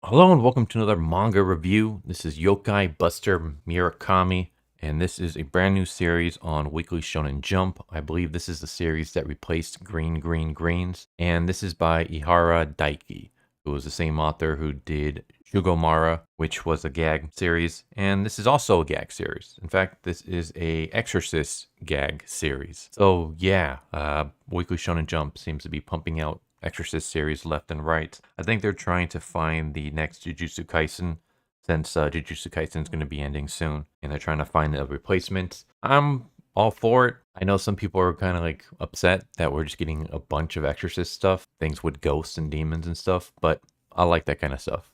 Hello and welcome to another manga review. This is Yokai Buster Murakami, and this is a brand new series on Weekly Shonen Jump. I believe this is the series that replaced Green Green Greens, and this is by Ihara Daiki, who was the same author who did Shugomara, which was a gag series, and this is also a gag series. In fact, this is a Exorcist gag series. So yeah, Weekly Shonen Jump seems to be pumping out Exorcist series left and right. I think they're trying to find the next Jujutsu Kaisen since Jujutsu Kaisen is going to be ending soon, and they're trying to find a replacement. I'm all for it. I know some people are kind of like upset that we're just getting a bunch of Exorcist stuff, things with ghosts and demons and stuff, but I like that kind of stuff.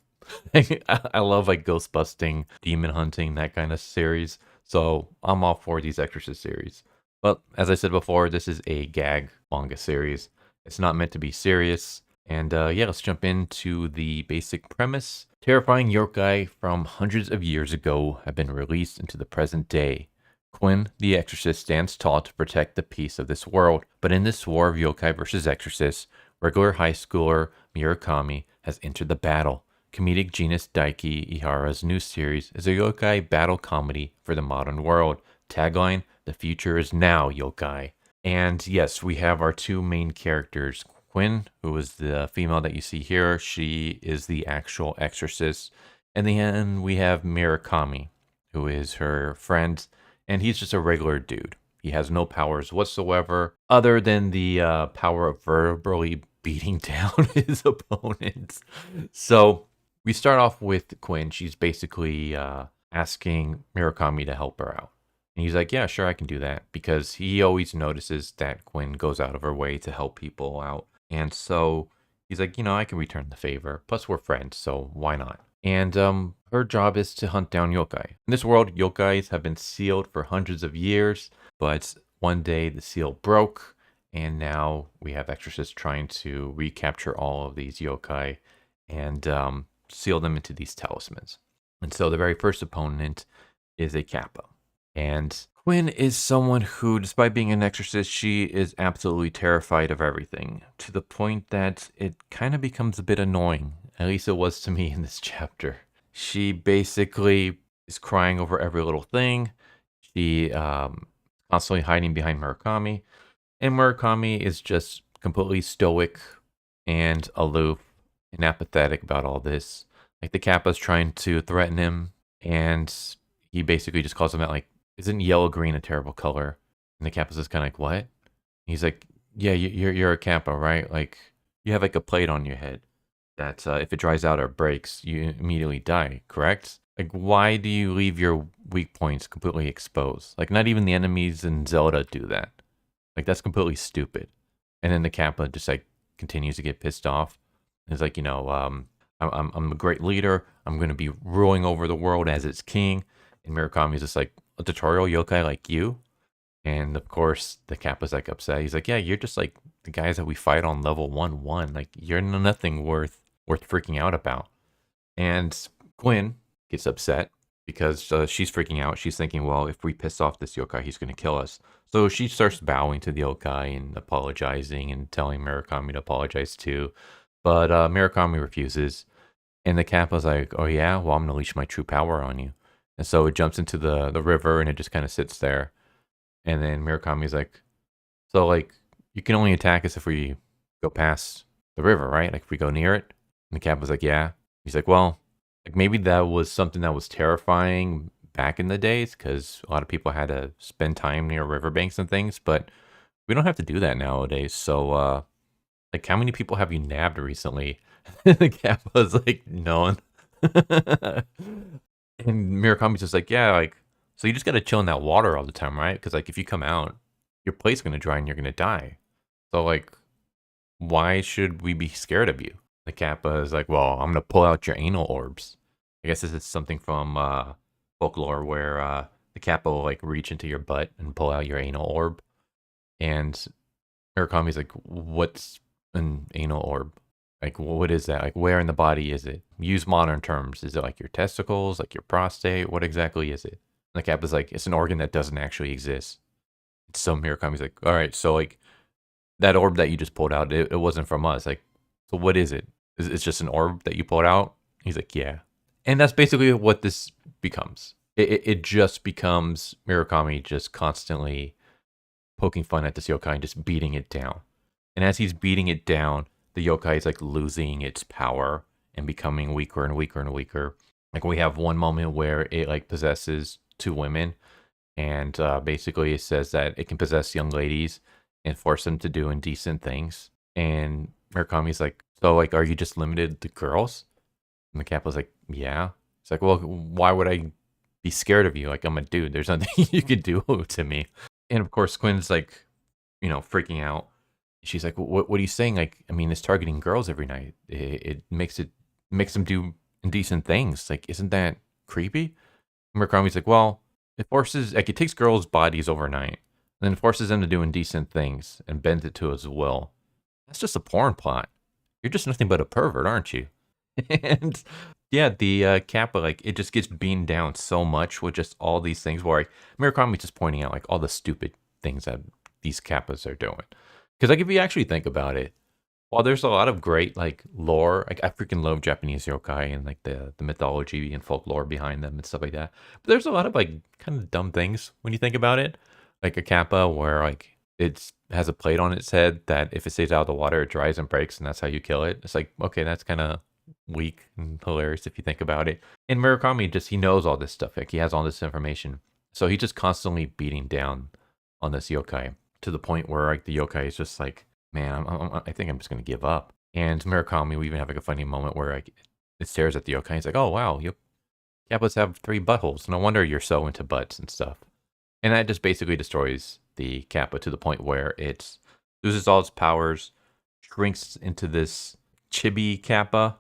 I love like ghost busting, demon hunting, that kind of series. So I'm all for these Exorcist series. But as I said before, this is a gag manga series. It's not meant to be serious. And yeah, let's jump into the basic premise. Terrifying yokai from hundreds of years ago have been released into the present day. Kuin, the exorcist, stands tall to protect the peace of this world. But in this war of yokai versus exorcists, regular high schooler Murakami has entered the battle. Comedic genius Daiki Ihara's new series is a yokai battle comedy for the modern world. Tagline, the future is now, yokai. And yes, we have our two main characters. Kuin, who is the female that you see here, she is the actual exorcist. And then we have Murakami, who is her friend, and he's just a regular dude. He has no powers whatsoever, other than the power of verbally beating down his opponents. So we start off with Kuin. She's basically asking Murakami to help her out. And he's like, yeah, sure, I can do that. Because he always notices that Kuin goes out of her way to help people out. And so he's like, I can return the favor. Plus, we're friends, so why not? And her job is to hunt down yokai. In this world, yokais have been sealed for hundreds of years. But one day the seal broke. And now we have exorcists trying to recapture all of these yokai and seal them into these talismans. And so the very first opponent is a kappa. And Kuin is someone who, despite being an exorcist, she is absolutely terrified of everything, to the point that it kind of becomes a bit annoying. At least it was to me in this chapter. She basically is crying over every little thing. She constantly hiding behind Murakami. And Murakami is just completely stoic and aloof and apathetic about all this. Like the Kappa's trying to threaten him, and he basically just calls him out like, isn't yellow green a terrible color? And the Kappa's just kind of like, what? And he's like, yeah, you're a Kappa, right? Like you have like a plate on your head that if it dries out or breaks, you immediately die, correct? Like why do you leave your weak points completely exposed? Like not even the enemies in Zelda do that. Like that's completely stupid. And then the Kappa just like continues to get pissed off. It's like, I'm a great leader. I'm going to be ruling over the world as its king. And Murakami's just like, a tutorial yokai like you? And of course, the Kappa's like upset. He's like, yeah, you're just like the guys that we fight on level 1-1. Like, you're nothing worth freaking out about. And Kuin gets upset because she's freaking out. She's thinking, well, if we piss off this yokai, he's going to kill us. So she starts bowing to the yokai and apologizing and telling Murakami to apologize too. But Murakami refuses. And the Kappa's like, oh yeah, well, I'm going to unleash my true power on you. And so it jumps into the river and it just kind of sits there. And then Murakami's like, so like, you can only attack us if we go past the river, right? Like if we go near it. And the Kappa's like, yeah. He's like, well, like maybe that was something that was terrifying back in the days because a lot of people had to spend time near riverbanks and things, but we don't have to do that nowadays. So like how many people have you nabbed recently? The Kappa's like, no one. And Murakami's just like, yeah, like, so you just gotta chill in that water all the time, right? Because like if you come out, your plate's gonna dry and you're gonna die. So like, why should we be scared of you? The Kappa is like, well, I'm gonna pull out your anal orbs. I guess this is something from folklore where the Kappa will like reach into your butt and pull out your anal orb. And Murakami's like, what's an anal orb? Like, what is that? Like, where in the body is it? Use modern terms. Is it like your testicles, like your prostate? What exactly is it? And the Kappa's like, it's an organ that doesn't actually exist. So Murakami's like, all right, so like that orb that you just pulled out, it wasn't from us. Like, so what is it? It's just an orb that you pulled out He's like, yeah. And that's basically what this becomes. It just becomes Murakami just constantly poking fun at this yokai and just beating it down. And as he's beating it down, the yokai is like losing its power and becoming weaker and weaker and weaker. Like we have one moment where it like possesses two women, and basically it says that it can possess young ladies and force them to do indecent things. And Murakami's like, so like, are you just limited to girls? And the Kappa's like, yeah. It's like, well, why would I be scared of you? Like, I'm a dude. There's nothing you could do to me. And of course, Quinn's like, freaking out. She's like, what are you saying? Like, I mean, it's targeting girls every night. It makes them do indecent things. Like, isn't that creepy? And Murakami's like, well, it forces, like, it takes girls' bodies overnight, and then forces them to do indecent things and bends it to his will. That's just a porn plot. You're just nothing but a pervert, aren't you? And yeah, the Kappa, like, it just gets beaten down so much with just all these things where Murakami's just pointing out, like, all the stupid things that these Kappas are doing. Because, like, if you actually think about it, while there's a lot of great, like, lore, like, I freaking love Japanese yokai and, like, the mythology and folklore behind them and stuff like that. But there's a lot of, like, kind of dumb things when you think about it. Like a Kappa where, like, it has a plate on its head that if it stays out of the water, it dries and breaks, and that's how you kill it. It's like, okay, that's kind of weak and hilarious if you think about it. And Murakami he knows all this stuff. Like, he has all this information. So he's just constantly beating down on this yokai to the point where, like, the yokai is just like, man, I think I'm just going to give up. And Murakami, we even have like a funny moment where, like, it stares at the yokai. He's like, oh, wow, Kappas have 3 buttholes. No wonder you're so into butts and stuff. And that just basically destroys the Kappa to the point where it loses all its powers, shrinks into this chibi Kappa.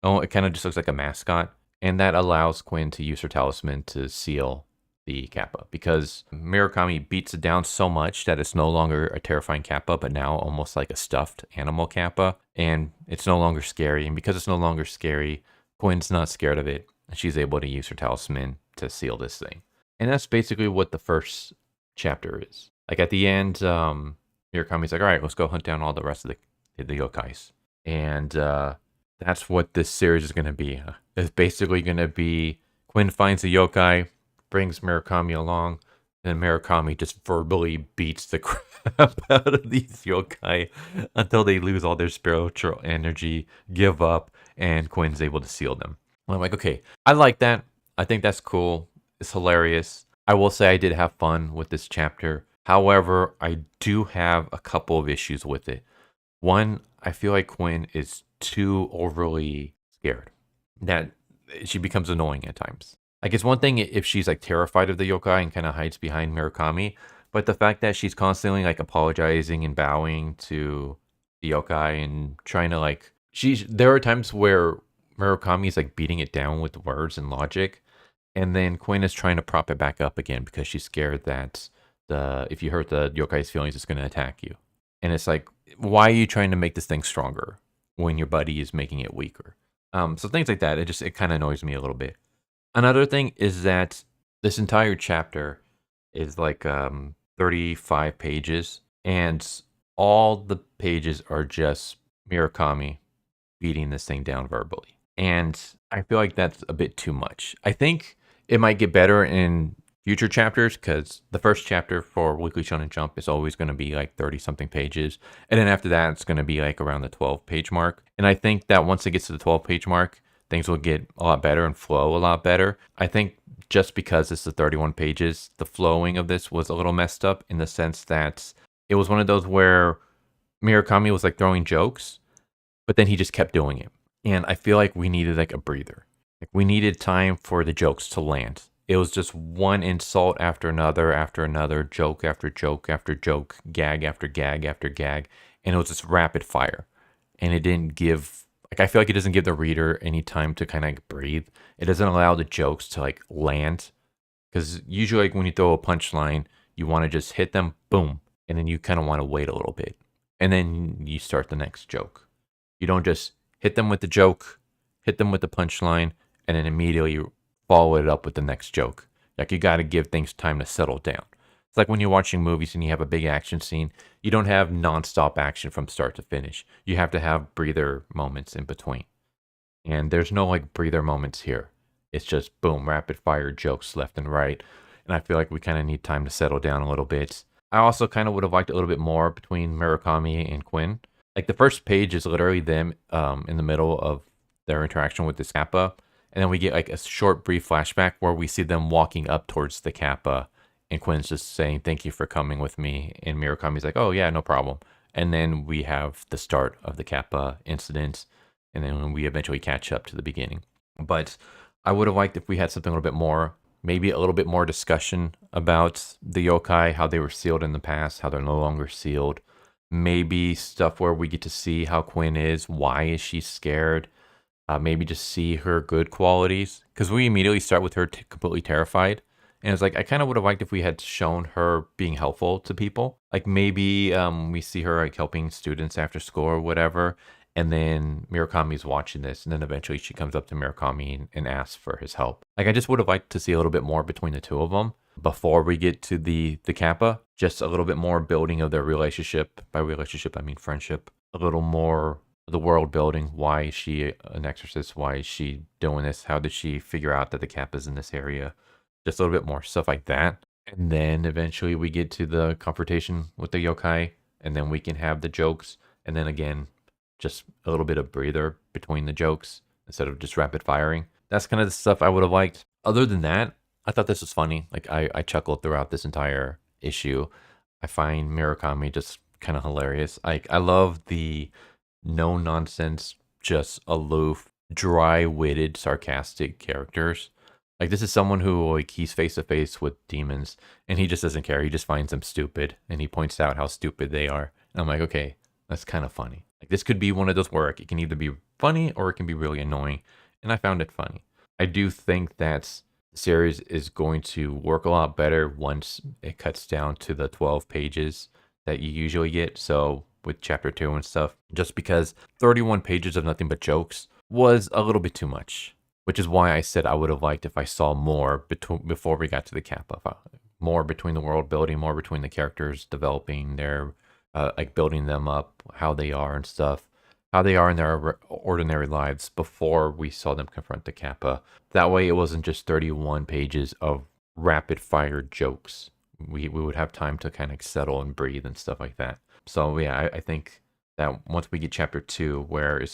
Oh, it kind of just looks like a mascot. And that allows Kuin to use her talisman to seal the Kappa, because Murakami beats it down so much that it's no longer a terrifying Kappa, but now almost like a stuffed animal Kappa. And it's no longer scary. And because it's no longer scary, Quin's not scared of it. And she's able to use her talisman to seal this thing. And that's basically what the first chapter is. Like, at the end, Murakami's like, all right, let's go hunt down all the rest of the yokais. And that's what this series is going to be. It's basically going to be Kuin finds a yokai, brings Murakami along, and Murakami just verbally beats the crap out of these yokai until they lose all their spiritual energy, give up, and Quin's able to seal them. And I'm like, okay, I like that. I think that's cool. It's hilarious. I will say I did have fun with this chapter. However, I do have a couple of issues with it. One, I feel like Kuin is too overly scared, that she becomes annoying at times. Like, it's one thing if she's like terrified of the yokai and kind of hides behind Murakami, but the fact that she's constantly like apologizing and bowing to the yokai and trying to like, there are times where Murakami is like beating it down with words and logic, and then Kuin is trying to prop it back up again because she's scared that if you hurt the yokai's feelings, it's going to attack you. And it's like, why are you trying to make this thing stronger when your buddy is making it weaker? So things like that, it kind of annoys me a little bit. Another thing is that this entire chapter is like 35 pages, and all the pages are just Murakami beating this thing down verbally. And I feel like that's a bit too much. I think it might get better in future chapters, because the first chapter for Weekly Shonen Jump is always going to be like 30-something pages. And then after that, it's going to be like around the 12-page mark. And I think that once it gets to the 12-page mark, things will get a lot better and flow a lot better. I think just because it's the 31 pages, the flowing of this was a little messed up in the sense that it was one of those where Murakami was like throwing jokes, but then he just kept doing it. And I feel like we needed like a breather. Like, we needed time for the jokes to land. It was just one insult after another, joke after joke after joke, gag after gag after gag. And it was just rapid fire. And it didn't give, like, I feel like it doesn't give the reader any time to kind of like breathe. It doesn't allow the jokes to like land. Because usually, like, when you throw a punchline, you want to just hit them, boom. And then you kind of want to wait a little bit. And then you start the next joke. You don't just hit them with the joke, hit them with the punchline, and then immediately follow it up with the next joke. Like, you got to give things time to settle down. It's like when you're watching movies and you have a big action scene, you don't have nonstop action from start to finish. You have to have breather moments in between. And there's no like breather moments here. It's just boom, rapid fire jokes left and right. And I feel like we kind of need time to settle down a little bit. I also kind of would have liked a little bit more between Murakami and Kuin. Like the first page is literally them in the middle of their interaction with this Kappa. And then we get like a short, brief flashback where we see them walking up towards the Kappa. And Quinn's just saying, "Thank you for coming with me." And Murakami's like, "Oh, yeah, no problem." And then we have the start of the Kappa incident. And then when we eventually catch up to the beginning. But I would have liked if we had something a little bit more, maybe a little bit more discussion about the yokai, how they were sealed in the past, how they're no longer sealed. Maybe stuff where we get to see how Quinn is, why is she scared? Maybe just see her good qualities, because we immediately start with her completely terrified. And it's like, I kind of would have liked if we had shown her being helpful to people. Like maybe we see her like helping students after school or whatever. And then Murakami's watching this. And then eventually she comes up to Murakami and asks for his help. Like I just would have liked to see a little bit more between the two of them before we get to the Kappa. Just a little bit more building of their relationship. By relationship, I mean friendship. A little more the world building. Why is she an exorcist? Why is she doing this? How did she figure out that the Kappa's in this area? Just a little bit more stuff like that. And then eventually we get to the confrontation with the yokai. And then we can have the jokes. And then again, just a little bit of breather between the jokes instead of just rapid firing. That's kind of the stuff I would have liked. Other than that, I thought this was funny. Like I chuckled throughout this entire issue. I find Murakami just kind of hilarious. I love the no nonsense, just aloof, dry-witted, sarcastic characters. Like this is someone who like he's face to face with demons and he just doesn't care. He just finds them stupid and he points out how stupid they are. And I'm like, okay, that's kind of funny. Like this could be one of those where it can either be funny or it can be really annoying. And I found it funny. I do think that the series is going to work a lot better once it cuts down to the 12 pages that you usually get. So with chapter 2 and stuff, just because 31 pages of nothing but jokes was a little bit too much, which is why I said I would have liked if I saw more before we got to the Kappa. More between the world building, more between the characters developing their like building them up, how they are and stuff, how they are in their ordinary lives before we saw them confront the Kappa. That way it wasn't just 31 pages of rapid fire jokes. We would have time to kind of settle and breathe and stuff like that. So yeah, I think that once we get chapter 2, where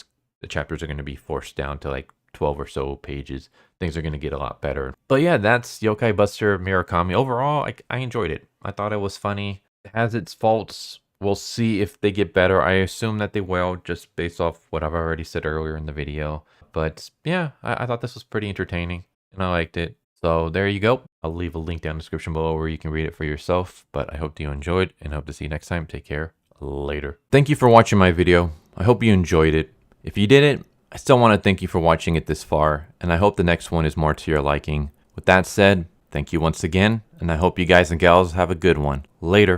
the chapters are going to be forced down to like 12 or so pages, things are going to get a lot better. But yeah, that's Yokai Buster Murakami. Overall, I enjoyed it. I thought it was funny. It has its faults. We'll see if they get better. I assume that they will, just based off what I've already said earlier in the video. But yeah, I thought this was pretty entertaining, and I liked it. So there you go. I'll leave a link down in the description below where you can read it for yourself. But I hope you enjoyed, and hope to see you next time. Take care. Later. Thank you for watching my video. I hope you enjoyed it. If you didn't, I still want to thank you for watching it this far, and I hope the next one is more to your liking. With that said, thank you once again, and I hope you guys and gals have a good one. Later.